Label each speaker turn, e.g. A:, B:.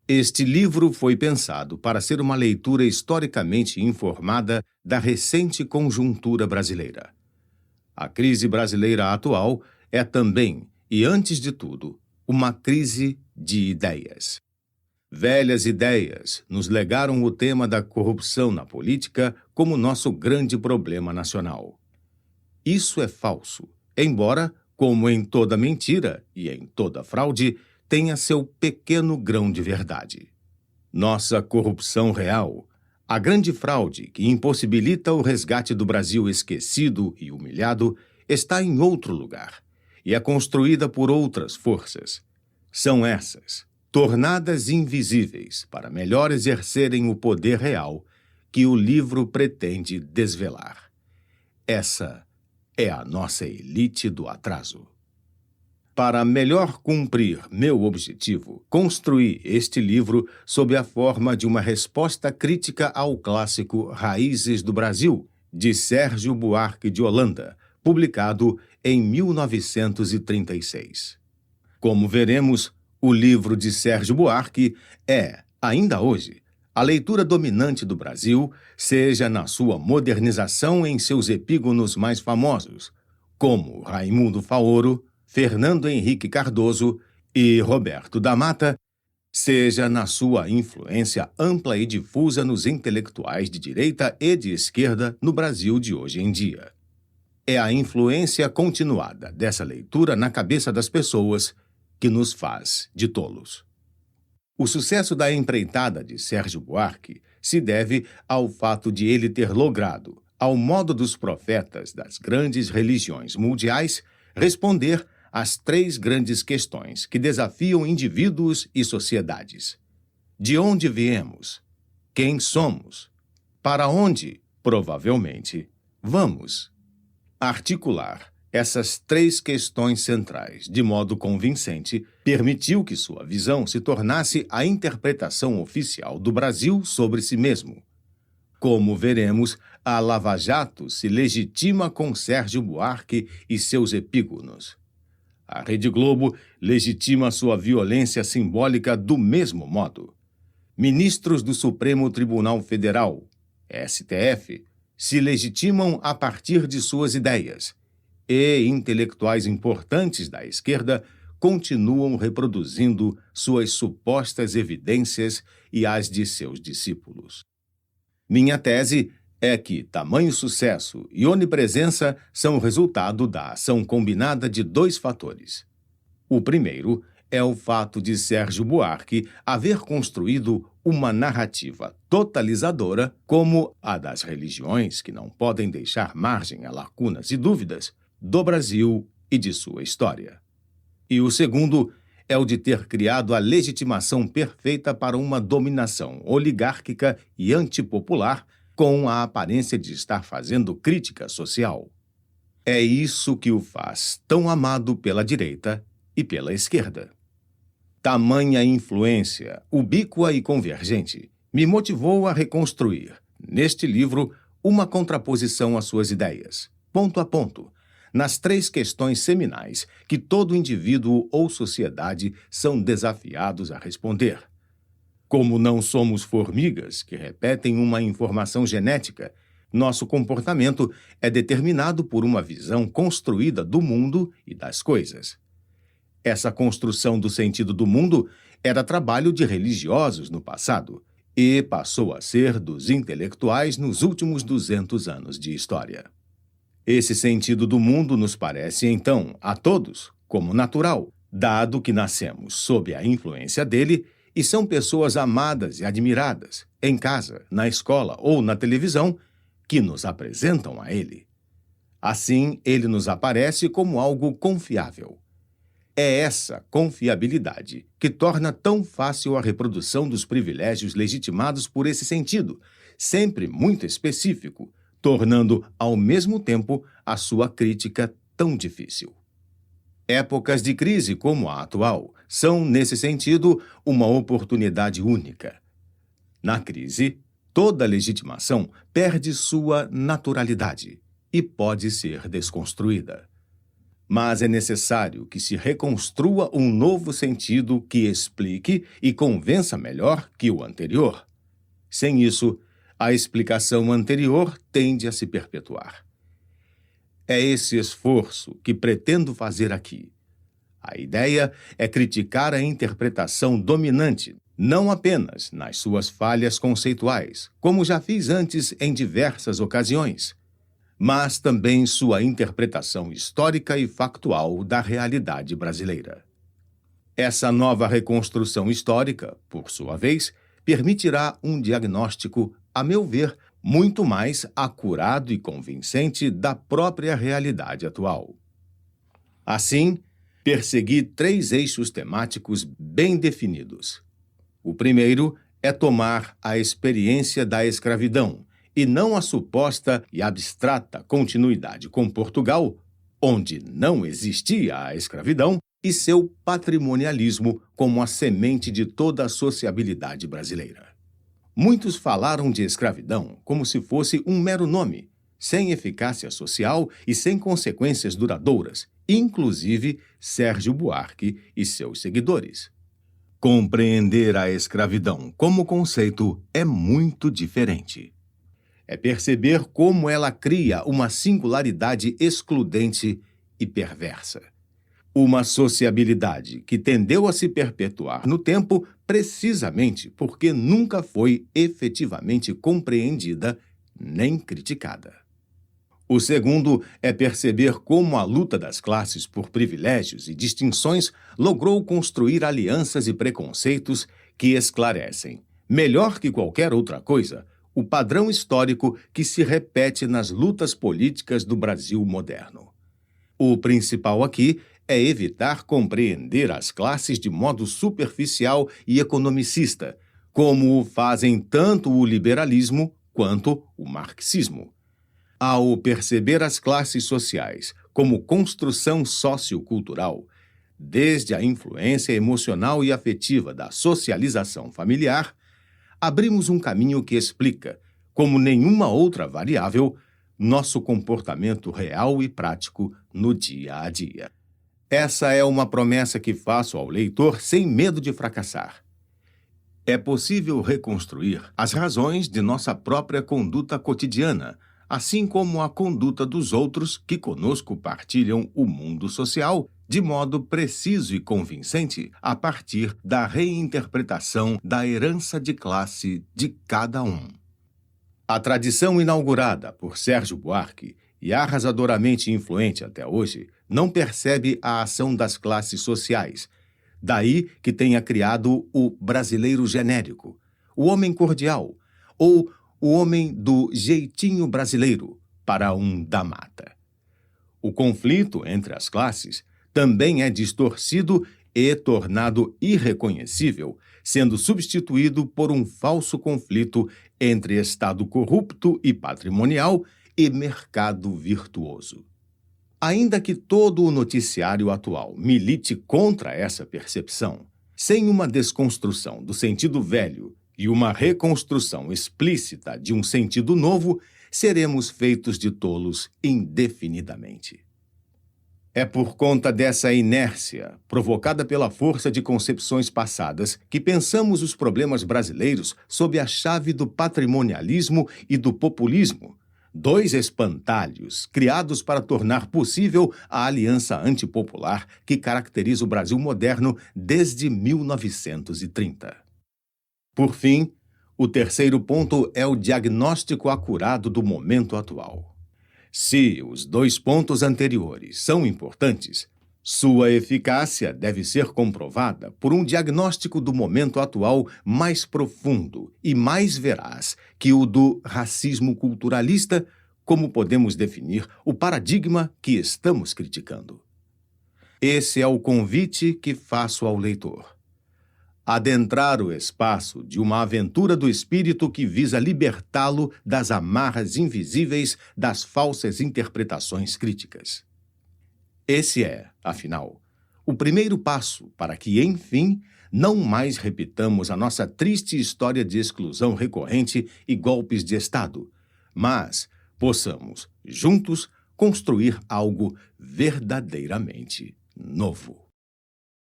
A: Este livro foi pensado para ser uma leitura historicamente informada da recente conjuntura brasileira. A crise brasileira atual é também, e antes de tudo, uma crise de ideias. Velhas ideias nos legaram o tema da corrupção na política como nosso grande problema nacional. Isso é falso, embora, como em toda mentira e em toda fraude, tenha seu pequeno grão de verdade. Nossa corrupção real, a grande fraude que impossibilita o resgate do Brasil esquecido e humilhado, está em outro lugar e é construída por outras forças. São essas, tornadas invisíveis para melhor exercerem o poder real, que o livro pretende desvelar. Essa é a nossa elite do atraso. Para melhor cumprir meu objetivo, construí este livro sob a forma de uma resposta crítica ao clássico Raízes do Brasil, de Sérgio Buarque de Holanda, publicado em 1936. Como veremos, o livro de Sérgio Buarque é, ainda hoje, a leitura dominante do Brasil, seja na sua modernização em seus epígonos mais famosos, como Raimundo Faoro, Fernando Henrique Cardoso e Roberto da Mata, seja na sua influência ampla e difusa nos intelectuais de direita e de esquerda no Brasil de hoje em dia. É a influência continuada dessa leitura na cabeça das pessoas que nos faz de tolos. O sucesso da empreitada de Sérgio Buarque se deve ao fato de ele ter logrado, ao modo dos profetas das grandes religiões mundiais, responder às três grandes questões que desafiam indivíduos e sociedades. De onde viemos? Quem somos? Para onde, provavelmente, vamos? Articular essas três questões centrais de modo convincente permitiu que sua visão se tornasse a interpretação oficial do Brasil sobre si mesmo. Como veremos, a Lava Jato se legitima com Sérgio Buarque e seus epígonos. A Rede Globo legitima sua violência simbólica do mesmo modo. Ministros do Supremo Tribunal Federal, STF, se legitimam a partir de suas ideias, e intelectuais importantes da esquerda continuam reproduzindo suas supostas evidências e as de seus discípulos. Minha tese é que tamanho sucesso e onipresença são o resultado da ação combinada de dois fatores. O primeiro é o fato de Sérgio Buarque haver construído uma narrativa totalizadora como a das religiões que não podem deixar margem a lacunas e dúvidas do Brasil e de sua história. E o segundo é o de ter criado a legitimação perfeita para uma dominação oligárquica e antipopular com a aparência de estar fazendo crítica social. É isso que o faz tão amado pela direita e pela esquerda. Tamanha influência, ubíqua e convergente, me motivou a reconstruir, neste livro, uma contraposição às suas ideias, ponto a ponto, nas três questões seminais que todo indivíduo ou sociedade são desafiados a responder. Como não somos formigas que repetem uma informação genética, nosso comportamento é determinado por uma visão construída do mundo e das coisas. Essa construção do sentido do mundo era trabalho de religiosos no passado e passou a ser dos intelectuais nos últimos 200 anos de história. Esse sentido do mundo nos parece, então, a todos, como natural, dado que nascemos sob a influência dele e são pessoas amadas e admiradas, em casa, na escola ou na televisão, que nos apresentam a ele. Assim, ele nos aparece como algo confiável. É essa confiabilidade que torna tão fácil a reprodução dos privilégios legitimados por esse sentido, sempre muito específico, tornando, ao mesmo tempo, a sua crítica tão difícil. Épocas de crise como a atual são, nesse sentido, uma oportunidade única. Na crise, toda legitimação perde sua naturalidade e pode ser desconstruída. Mas é necessário que se reconstrua um novo sentido que explique e convença melhor que o anterior. Sem isso, a explicação anterior tende a se perpetuar. É esse esforço que pretendo fazer aqui. A ideia é criticar a interpretação dominante, não apenas nas suas falhas conceituais, como já fiz antes em diversas ocasiões, mas também sua interpretação histórica e factual da realidade brasileira. Essa nova reconstrução histórica, por sua vez, permitirá um diagnóstico, a meu ver, muito mais acurado e convincente da própria realidade atual. Assim, persegui 3 eixos temáticos bem definidos. O primeiro é tomar a experiência da escravidão, e não a suposta e abstrata continuidade com Portugal, onde não existia a escravidão, e seu patrimonialismo como a semente de toda a sociabilidade brasileira. Muitos falaram de escravidão como se fosse um mero nome, sem eficácia social e sem consequências duradouras, inclusive Sérgio Buarque e seus seguidores. Compreender a escravidão como conceito é muito diferente. É perceber como ela cria uma singularidade excludente e perversa. Uma sociabilidade que tendeu a se perpetuar no tempo precisamente porque nunca foi efetivamente compreendida nem criticada. O segundo é perceber como a luta das classes por privilégios e distinções logrou construir alianças e preconceitos que esclarecem, melhor que qualquer outra coisa, o padrão histórico que se repete nas lutas políticas do Brasil moderno. O principal aqui é evitar compreender as classes de modo superficial e economicista, como o fazem tanto o liberalismo quanto o marxismo. Ao perceber as classes sociais como construção sociocultural, desde a influência emocional e afetiva da socialização familiar, abrimos um caminho que explica, como nenhuma outra variável, nosso comportamento real e prático no dia a dia. Essa é uma promessa que faço ao leitor sem medo de fracassar. É possível reconstruir as razões de nossa própria conduta cotidiana, assim como a conduta dos outros que conosco partilham o mundo social, de modo preciso e convincente a partir da reinterpretação da herança de classe de cada um. A tradição inaugurada por Sérgio Buarque e arrasadoramente influente até hoje, não percebe a ação das classes sociais. Daí que tenha criado o brasileiro genérico, o homem cordial, ou o homem do jeitinho brasileiro, para um da mata. O conflito entre as classes também é distorcido e tornado irreconhecível, sendo substituído por um falso conflito entre Estado corrupto e patrimonial e mercado virtuoso. Ainda que todo o noticiário atual milite contra essa percepção, sem uma desconstrução do sentido velho e uma reconstrução explícita de um sentido novo, seremos feitos de tolos indefinidamente. É por conta dessa inércia, provocada pela força de concepções passadas, que pensamos os problemas brasileiros sob a chave do patrimonialismo e do populismo, 2 espantalhos criados para tornar possível a aliança antipopular que caracteriza o Brasil moderno desde 1930. Por fim, o terceiro ponto é o diagnóstico acurado do momento atual. Se os 2 pontos anteriores são importantes, sua eficácia deve ser comprovada por um diagnóstico do momento atual mais profundo e mais veraz que o do racismo culturalista, como podemos definir o paradigma que estamos criticando. Esse é o convite que faço ao leitor. Adentrar o espaço de uma aventura do espírito que visa libertá-lo das amarras invisíveis das falsas interpretações críticas. Esse é, afinal, o primeiro passo para que, enfim, não mais repitamos a nossa triste história de exclusão recorrente e golpes de Estado, mas possamos, juntos, construir algo verdadeiramente novo.